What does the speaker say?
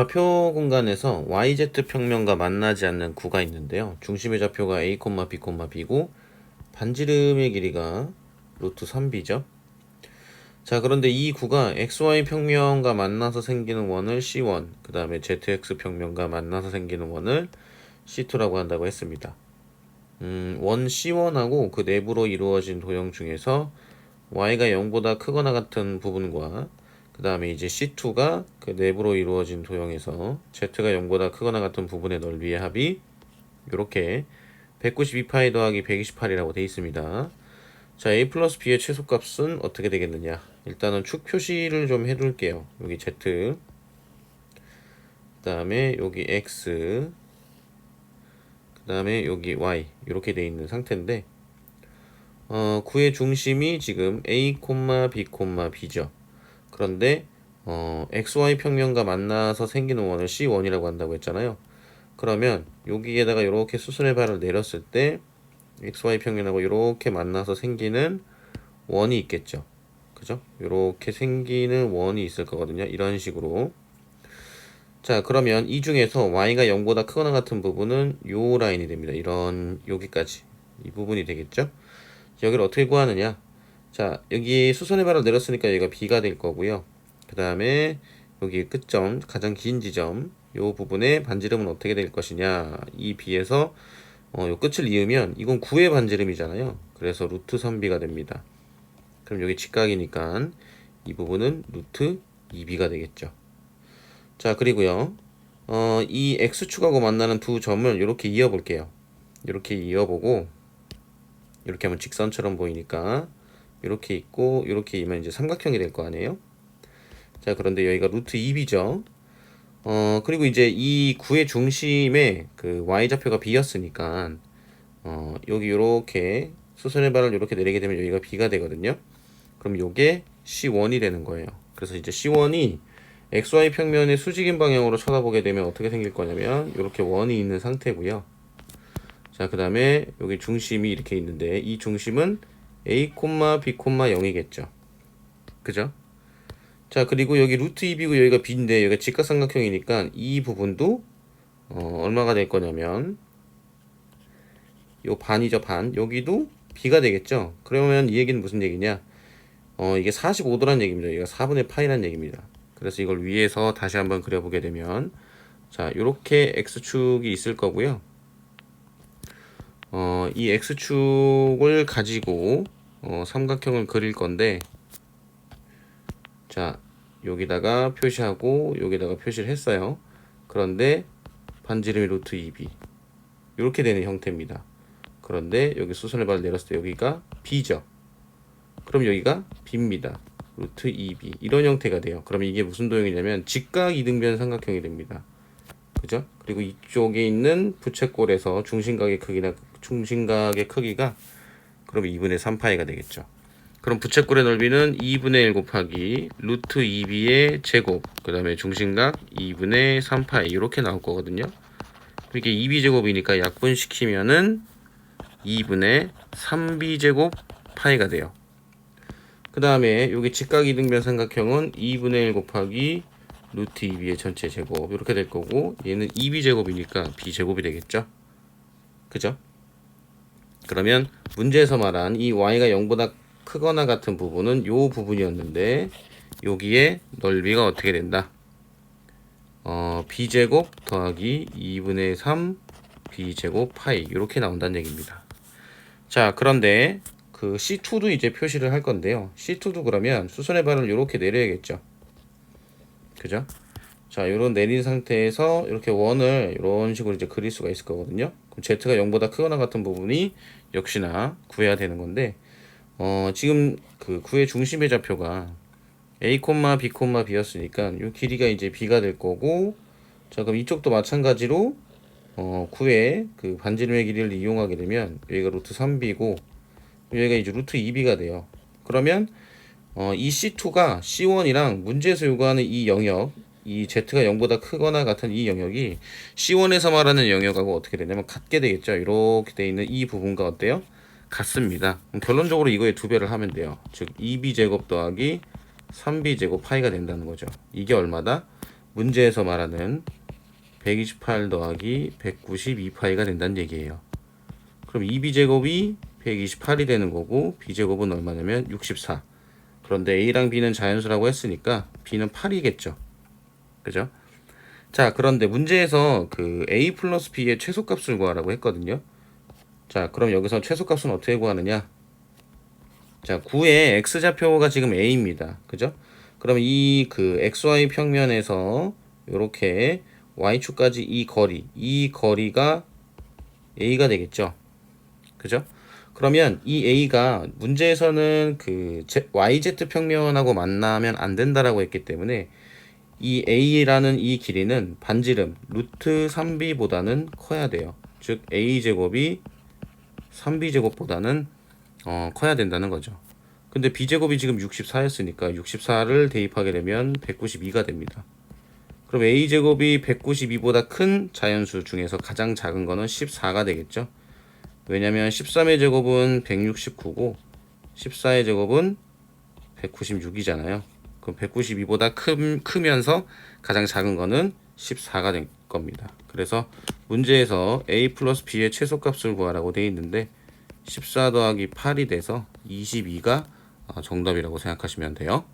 좌표 공간에서 yz 평면과 만나지 않는 구가 있는데요. 중심의 좌표가 a, b, b고 반지름의 길이가 루트 3b죠. 자, 그런데 이 구가 xy 평면과 만나서 생기는 원을 C1, 그 다음에 zx 평면과 만나서 생기는 원을 C2라고 한다고 했습니다. 원 C1하고 그 내부로 이루어진 도형 중에서 y가 0보다 크거나 같은 부분과 그 다음에 이제 C2가 그 내부로 이루어진 도형에서 z가 0보다 크거나 같은 부분의 넓이의 합이 이렇게 192파이 더하기 128이라고 되어 있습니다. 자, a 플러스 b의 최소값은 어떻게 되겠느냐? 일단은 축 표시를 좀 해둘게요. 여기 z, 그 다음에 여기 x, 그 다음에 여기 y 이렇게 되어 있는 상태인데 구의 중심이 지금 a, b, b죠. 그런데 xy 평면과 만나서 생기는 원을 C1이라고 한다고 했잖아요. 그러면 여기에다가 이렇게 수선의 발을 내렸을 때 xy 평면하고 이렇게 만나서 생기는 원이 있겠죠. 그죠? 이렇게 생기는 원이 있을 거거든요. 이런 식으로. 자, 그러면 이 중에서 y가 0보다 크거나 같은 부분은 요 라인이 됩니다. 이런 여기까지 이 부분이 되겠죠. 여기를 어떻게 구하느냐? 자, 여기 수선의 발을 내렸으니까 여기가 b가 될 거고요. 그 다음에 여기 끝점, 가장 긴 지점, 요 부분의 반지름은 어떻게 될 것이냐? 이 b에서 요 끝을 이으면 이건 9의 반지름이잖아요. 그래서 루트 3b가 됩니다. 그럼 여기 직각이니까 이 부분은 루트 2b가 되겠죠. 자, 그리고요. 이 x축하고 만나는 두 점을 이렇게 이어 볼게요. 이렇게 이어보고 이렇게 하면 직선처럼 보이니까 이렇게 있고 이렇게 이면 이제 삼각형이 될 거 아니에요. 자, 그런데 여기가 루트 2b죠. 그리고 이제 이 구의 중심에 그 y좌표가 b였으니까 여기 이렇게 수선의 발을 이렇게 내리게 되면 여기가 b가 되거든요. 그럼 요게 C1이 되는 거예요. 그래서 이제 C1이 XY 평면의 수직인 방향으로 쳐다보게 되면 어떻게 생길 거냐면 이렇게 원이 있는 상태고요. 자, 그 다음에 여기 중심이 이렇게 있는데 이 중심은 A, B, 0이겠죠. 그죠? 자, 그리고 여기 루트 2b고 여기가 b인데 여기가 직각삼각형이니까 이 부분도 얼마가 될 거냐면 요 반이죠, 반. 여기도 b가 되겠죠. 그러면 이 얘기는 무슨 얘기냐? 이게 45도란 얘기입니다. 이거 4분의 파이란 얘기입니다. 그래서 이걸 위에서 다시 한번 그려보게 되면 자, 요렇게 x축이 있을 거고요. 이 x축을 가지고 삼각형을 그릴 건데 자, 여기다가 표시하고 여기다가 표시를 했어요. 그런데 반지름이 루트 2b 이렇게 되는 형태입니다. 그런데 여기 수선의 발을 내렸을 때 여기가 b죠. 그럼 여기가 b입니다. 루트 2b 이런 형태가 돼요. 그럼 이게 무슨 도형이냐면 직각 이등변 삼각형이 됩니다. 그죠? 그리고 이쪽에 있는 부채꼴에서 중심각의 크기가 그럼 2분의 3파이가 되겠죠. 그럼 부채꼴의 넓이는 2분의 1 곱하기 루트 2b의 제곱, 그 다음에 중심각 2분의 3파이 이렇게 나올 거거든요. 이게 2b 제곱이니까 약분시키면은 2분의 3b 제곱 파이가 돼요. 그 다음에 여기 직각 이등변 삼각형은 2분의 1 곱하기 루트 2b의 전체 제곱 이렇게 될 거고 얘는 2b 제곱이니까 b 제곱이 되겠죠. 그죠? 그러면 문제에서 말한 이 y가 0보다 크거나 같은 부분은 요 부분이었는데 여기에 넓이가 어떻게 된다? b제곱 더하기 2분의 3 b제곱 파이 이렇게 나온다는 얘기입니다. 자, 그런데 그 C2도 이제 표시를 할 건데요. C2도 그러면 수선의 발을 이렇게 내려야겠죠. 그죠? 자, 요런 내린 상태에서 이렇게 원을 이런 식으로 이제 그릴 수가 있을 거거든요. 그럼 Z가 0보다 크거나 같은 부분이 역시나 구해야 되는 건데, 지금 그 구의 중심의 좌표가 A, B, B였으니까 이 길이가 이제 B가 될 거고, 자, 그럼 이쪽도 마찬가지로, 구의 그 반지름의 길이를 이용하게 되면 여기가 루트 3B고, 여기가 이제 루트 2B가 돼요. 그러면, 이 C2가 C1이랑 문제에서 요구하는 이 영역, 이 Z가 0보다 크거나 같은 이 영역이 C1에서 말하는 영역하고 어떻게 되냐면 같게 되겠죠. 이렇게 돼 있는 이 부분과 어때요? 같습니다. 그럼 결론적으로 이거에 2배를 하면 돼요. 즉 2b제곱 더하기 3b제곱 파이가 된다는 거죠. 이게 얼마다? 문제에서 말하는 128 더하기 192파이가 된다는 얘기예요. 그럼 2b제곱이 128이 되는 거고 b제곱은 얼마냐면 64. 그런데 a랑 b는 자연수라고 했으니까 b는 8이겠죠. 그죠? 자, 그런데 문제에서 그 a 플러스 b의 최소값을 구하라고 했거든요. 자, 그럼 여기서 최소값은 어떻게 구하느냐? 자, 9의 x좌표가 지금 a입니다. 그죠? 그럼 이 그 xy 평면에서 이렇게 y축까지 이 거리가 a가 되겠죠. 그죠? 그러면 이 a가 문제에서는 그 yz 평면하고 만나면 안 된다라고 했기 때문에 이 a라는 이 길이는 반지름 루트 3b보다는 커야 돼요. 즉 a제곱이 3b제곱보다는 커야 된다는 거죠. 근데 b제곱이 지금 64였으니까 64를 대입하게 되면 192가 됩니다. 그럼 a제곱이 192보다 큰 자연수 중에서 가장 작은 거는 14가 되겠죠. 왜냐면 13의 제곱은 169고 14의 제곱은 196이잖아요. 그럼 192보다 크면서 가장 작은 거는 14가 된 겁니다. 그래서 문제에서 a 플러스 b의 최소값을 구하라고 되어 있는데 14 더하기 8이 돼서 22가 정답이라고 생각하시면 돼요.